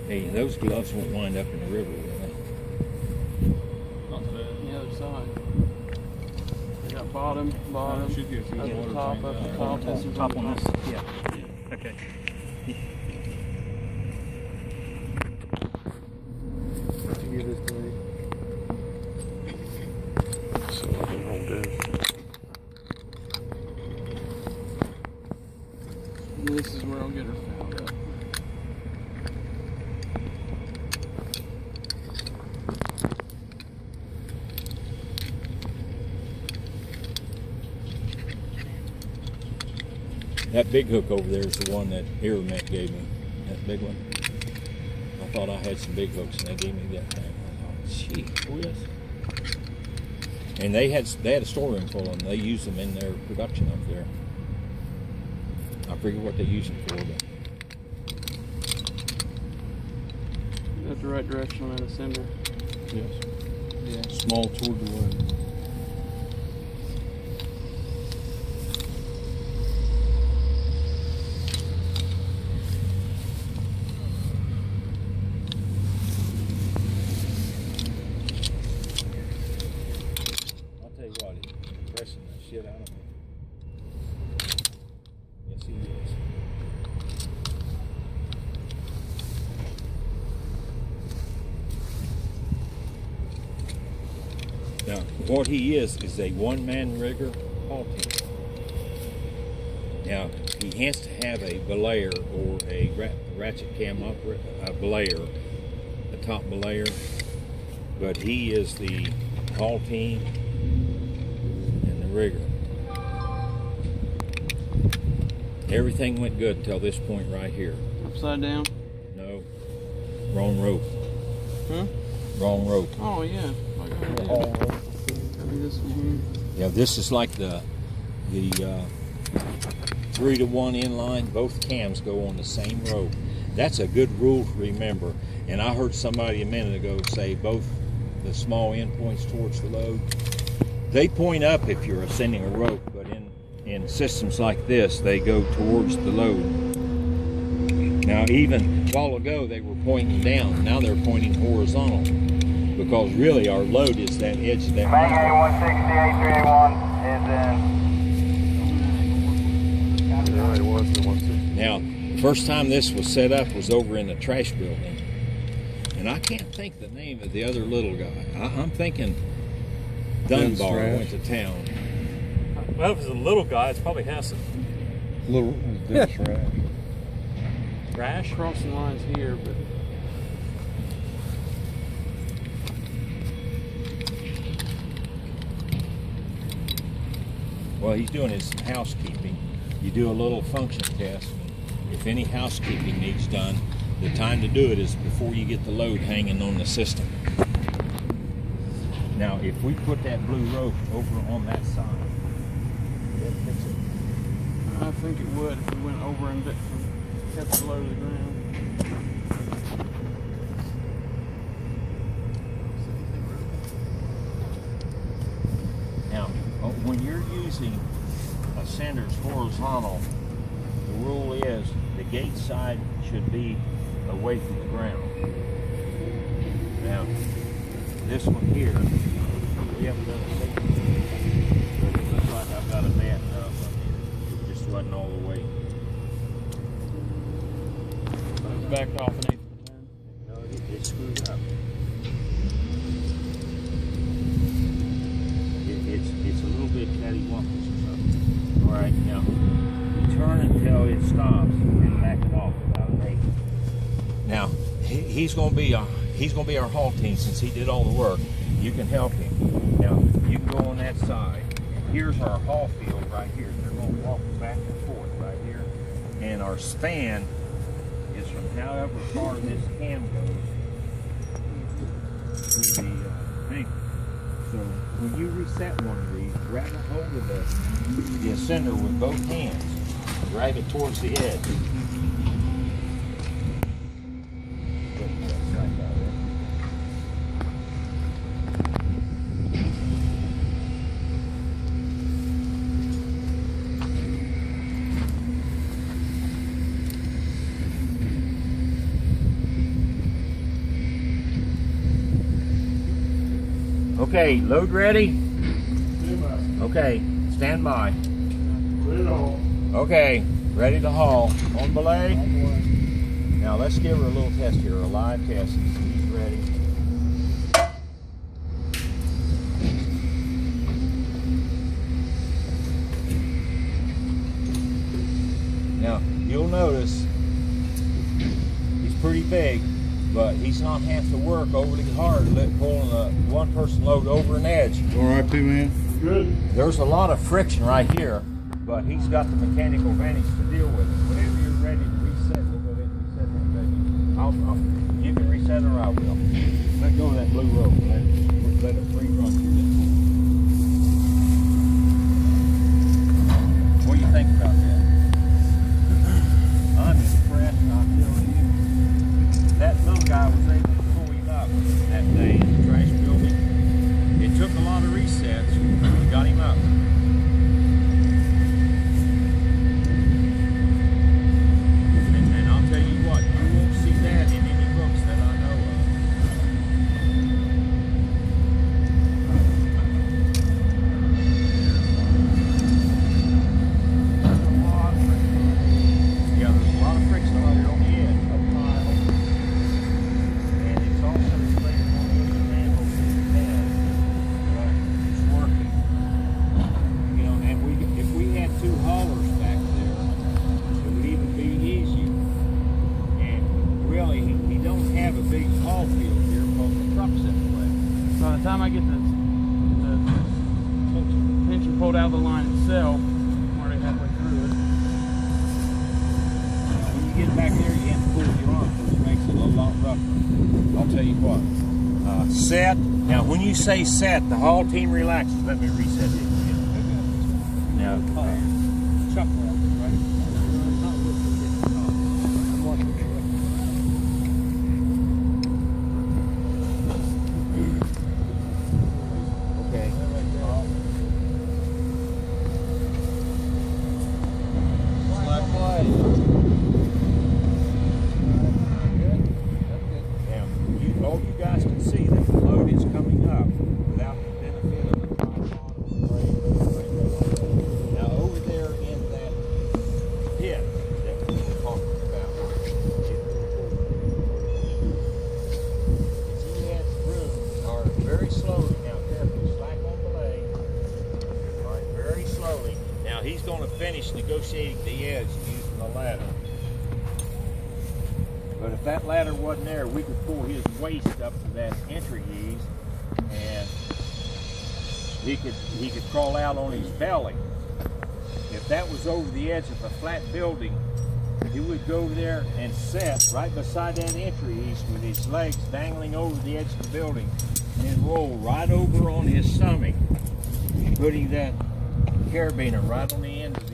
Hey, those gloves won't wind up in the river, will they? Not today. The other side. They got bottom, Should get through up the the water top, drain up the down. top. This is Top on this? Yeah. Okay. Give this to me. So I can hold this. This is where I'll get her found up. That big hook over there is the one that Aeromet gave me. That big one. I thought I had some big hooks, and they gave me that thing. I thought, gee, whiz. And they had a storeroom full of them. They use them in their production up there. I forget what they use them for, but That's the right direction on that ascender. Yes. Yeah. Small toward the wind. I'll tell you what, he's pressing the shit out of me. Yes, he is. Now, what he is a one-man rigger haul team. Now, he has to have a belayer or a ratchet cam belayer, a top belayer, but he is the haul team and the rigger. Everything went good till this point right here. Upside down? No, wrong rope. Huh? Wrong rope. Oh, yeah. Like I did. This one Yeah, this is like the 3-to-1 inline. Both cams go on the same rope. That's a good rule to remember. And I heard somebody a minute ago say both the small end points towards the load. They point up if you're ascending a rope, but in systems like this, they go towards the load. Now, even a while ago, they were pointing down. Now they're pointing horizontal, because really our load is that edge of that. Bang A168 381 is in. Yeah, it was the 160. Now, the first time this was set up was over in the trash building. And I can't think the name of the other little guy. I'm thinking Dunbar went to town. Well, if it's a little guy, it's probably Hassan. Little Dennis Rash. Rash? crossing lines here, but Well, he's doing his housekeeping. You do a little function test. If any housekeeping needs done, the time to do it is before you get the load hanging on the system. Now, if we put that blue rope over on that side, would that fix it? I think it would if we went over and kept it low to the ground. Now, when you're using a sender's horizontal, the rule is the gate side should be away from the ground. Now, this one here, we haven't done a safety. But it looks like I've got a mat up on here. It just wasn't all the way. It's backed off an 1/8 of a turn. No, it's screwed up. It's a little bit cattywampus or something. All right, now you turn until it stops and back it off about an 1/8. Now he's going to be our haul team since he did all the work. You can help him. Now you can go on that side. Here's our haul field right here. They're going to walk back and forth right here, and our span is from however far this cam goes to the anchor. So when you reset one of these, grab a hold of the ascender with both hands. Drag it towards the edge. Okay, load ready? Okay, stand by. Okay, ready to haul. On belay? Now let's give her a little test here, a live test. She's ready. Now, you'll notice he's pretty big, but he's not have to work overly hard pulling a one-person load over an edge. All right, P-Man? Good. There's a lot of friction right here, but he's got the mechanical advantage to deal with it. Whenever you're ready to reset, we'll go ahead and reset that baby. You can reset or I will. Let go of that blue rope. Let it free run through that. What do you think about that? I'm impressed, I tell you. That little guy was able to pull him up that day in the trash building. It took a lot of resets, but we got him up. And I'll tell you what, you won't see that in any books that I know of. Yeah, there's a lot of friction out here on the edge, up high. And it's also related on the other manhole to the pad. But it's working. You know, and if we had two haulers back there, it would even be easier. And really, he don't have a big haul field here because the truck's in the way. By the time I get the tension pulled out of the line itself, I'm already halfway through it. When you get back there, you have to pull your arm, which makes it a lot rougher. I'll tell you what. Set. Now, when you say set, the haul team relaxes. Let me reset it. Now, Chuck wrap, right? okay. Slack play. Now, all you guys can see that the load is coming up without the benefit of the top bottom frame. Now, over there in that pit that we were talking about, if he has room, or very slowly, now careful, slack on belay. All right, very slowly. Now, he's going to finish negotiating the edge using the ladder. But if that ladder wasn't there, we could pull his waist up to that entry ease, and he could crawl out on his belly. If that was over the edge of a flat building, he would go over there and set right beside that entry ease with his legs dangling over the edge of the building, and then roll right over on his stomach, putting that carabiner right on the end of